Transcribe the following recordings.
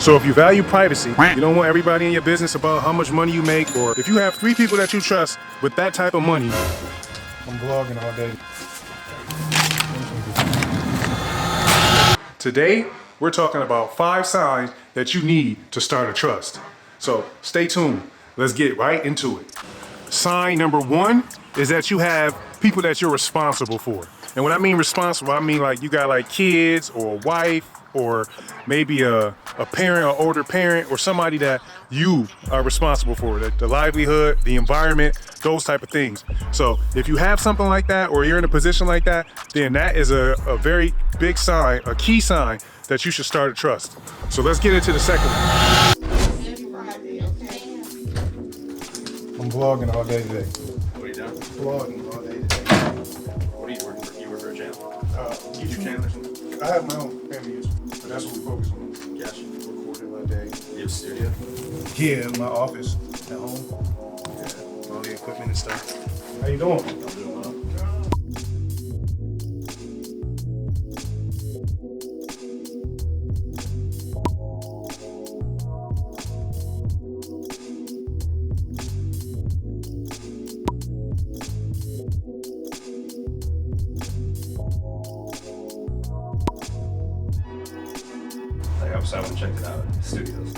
So if you value privacy, you don't want everybody in your business about how much money you make, or if you have 3 people that you trust with that type of money. I'm vlogging all day. Today, we're talking about 5 signs that you need to start a trust. So stay tuned. Let's get right into it. Sign number 1 is that you have people that you're responsible for. And when I mean responsible, I mean like you got like kids or a wife or maybe a parent or older parent or somebody that you are responsible for, the livelihood, the environment, those type of things. So if you have something like that or you're in a position like that, then that is a very big sign, a key sign that you should start a trust. So let's get into the second one. I'm vlogging all day today. What are you doing? Vlogging all day today. What are you working for? You work for a channel? YouTube channel or something? I have my own family YouTube, but that's what we focus on. Gotcha. Recording all day. You have a studio? Yeah, in my office at home. Yeah. All the equipment and stuff. How you doing? I'm doing well. So I went and checked it out at the studios.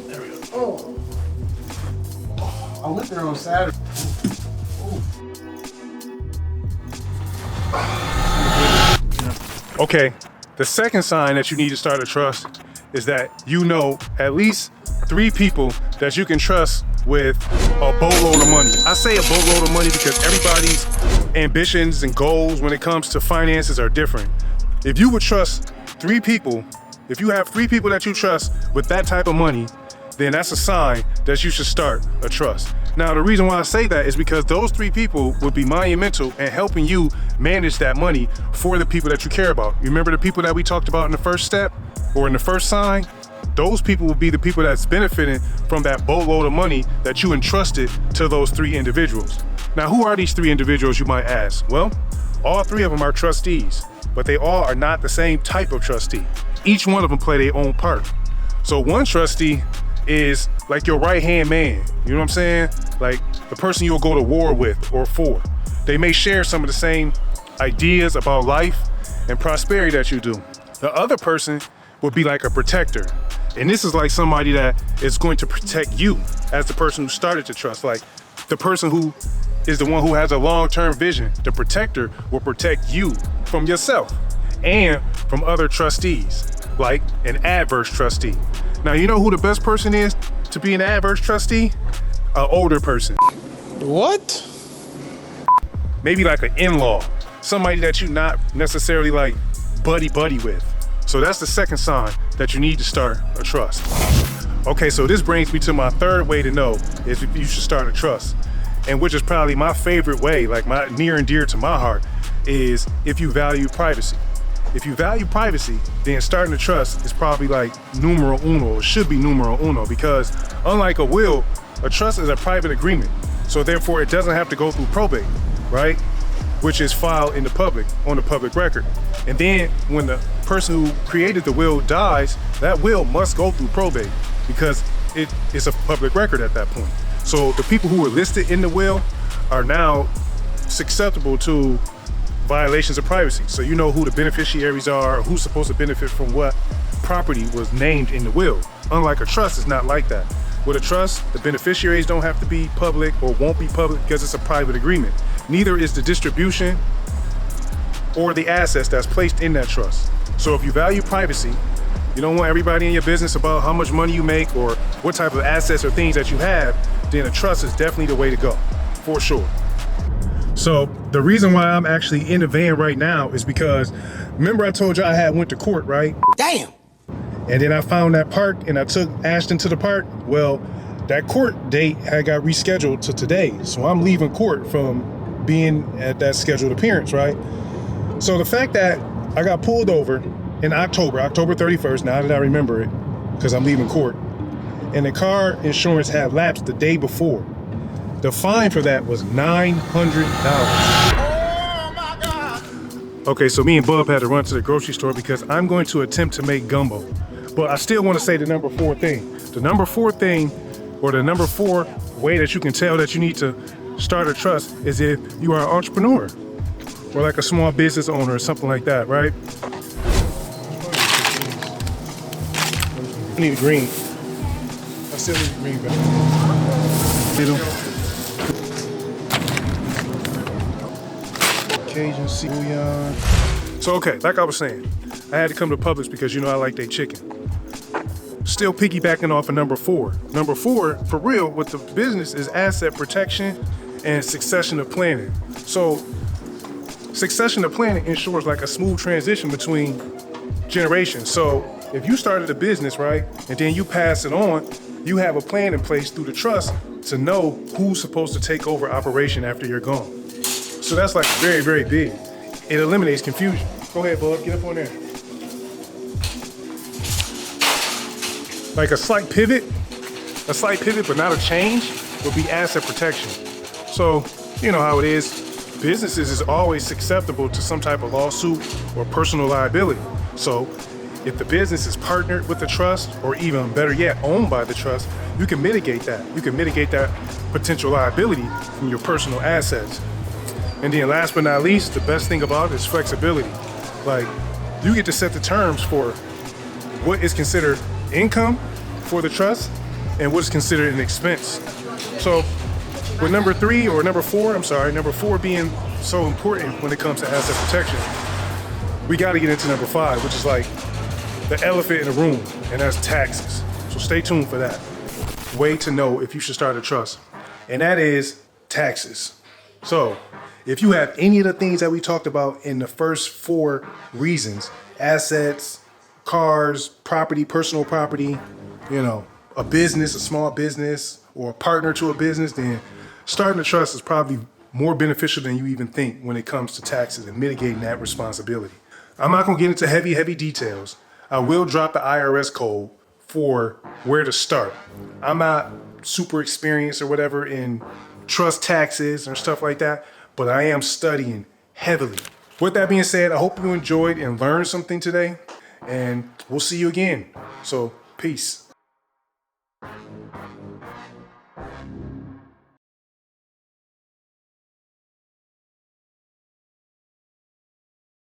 There we go. I went there on Saturday. Okay, the second sign that you need to start a trust is that you know at least 3 people that you can trust with a boatload of money. I say a boatload of money because everybody's ambitions and goals when it comes to finances are different. If you would trust 3 people, if you have 3 people that you trust with that type of money, then that's a sign that you should start a trust. Now, the reason why I say that is because those 3 people would be monumental in helping you manage that money for the people that you care about. You remember the people that we talked about in the first step or in the first sign? Those people will be the people that's benefiting from that boatload of money that you entrusted to those 3 individuals. Now, who are these 3 individuals, you might ask? Well, all 3 of them are trustees, but they all are not the same type of trustee. Each one of them play their own part. So one trustee is like your right-hand man, you know what I'm saying? Like the person you'll go to war with or for. They may share some of the same ideas about life and prosperity that you do. The other person would be like a protector. And this is like somebody that is going to protect you as the person who started the trust. Like the person who is the one who has a long-term vision. The protector will protect you from yourself and from other trustees, like an adverse trustee. Now, you know who the best person is to be an adverse trustee? An older person. What? Maybe like an in-law, somebody that you're not necessarily like buddy with. So that's the second sign that you need to start a trust. Okay, so this brings me to my third way to know if you should start a trust, and which is probably my favorite way, like my near and dear to my heart, is if you value privacy. If you value privacy, then starting a trust is probably like numero uno. It should be numero uno because unlike a will, a trust is a private agreement. So therefore it doesn't have to go through probate, right? Which is filed in the public, on the public record. And then when the person who created the will dies, that will must go through probate because it is a public record at that point. So the people who were listed in the will are now susceptible to violations of privacy. So you know who the beneficiaries are, who's supposed to benefit from what property was named in the will. Unlike a trust, it's not like that. With a trust, the beneficiaries don't have to be public or won't be public because it's a private agreement. Neither is the distribution or the assets that's placed in that trust. So if you value privacy, you don't want everybody in your business about how much money you make or what type of assets or things that you have, then a trust is definitely the way to go, for sure. So the reason why I'm actually in the van right now is because, remember I told you I had went to court, right? Damn. And then I found that park and I took Ashton to the park. Well, that court date had got rescheduled to today. So I'm leaving court from being at that scheduled appearance, right? So the fact that I got pulled over in October 31st, now that I remember it, because I'm leaving court, and the car insurance had lapsed the day before. The fine for that was $900. Oh my God. Okay, so me and Bub had to run to the grocery store because I'm going to attempt to make gumbo. But I still want to say the number 4 thing. The number 4 thing, or the number 4 way that you can tell that you need to start a trust is if you are an entrepreneur or like a small business owner or something like that, right? I need a green. I still need a green back. Cajun sea bouillon. So okay, like I was saying, I had to come to Publix because you know I like their chicken. Still piggybacking off of number 4. Number 4, for real, with the business is asset protection and succession of planning. So succession of planning ensures like a smooth transition between generations. So if you started a business, right, and then you pass it on, you have a plan in place through the trust to know who's supposed to take over operation after you're gone. So that's like very, very big. It eliminates confusion. Go ahead, bud, get up on there. Like a slight pivot, but not a change, would be asset protection. So, you know how it is. Businesses is always susceptible to some type of lawsuit or personal liability. So, if the business is partnered with the trust, or even better yet, owned by the trust, you can mitigate that. You can mitigate that potential liability from your personal assets. And then last but not least, the best thing about it is flexibility. Like, you get to set the terms for what is considered income for the trust and what is considered an expense. So with number 4 being so important when it comes to asset protection, we got to get into number 5, which is like the elephant in the room, and that's taxes. So stay tuned for that. Way to know if you should start a trust, and that is taxes. So if you have any of the things that we talked about in the first 4 reasons, assets, cars, property, personal property, you know, a business, a small business, or a partner to a business, then starting a trust is probably more beneficial than you even think when it comes to taxes and mitigating that responsibility. I'm not gonna get into heavy details. I will drop the IRS code for where to start. I'm not super experienced or whatever in trust taxes and stuff like that, but I am studying heavily. With that being said, I hope you enjoyed and learned something today, and we'll see you again. So, peace.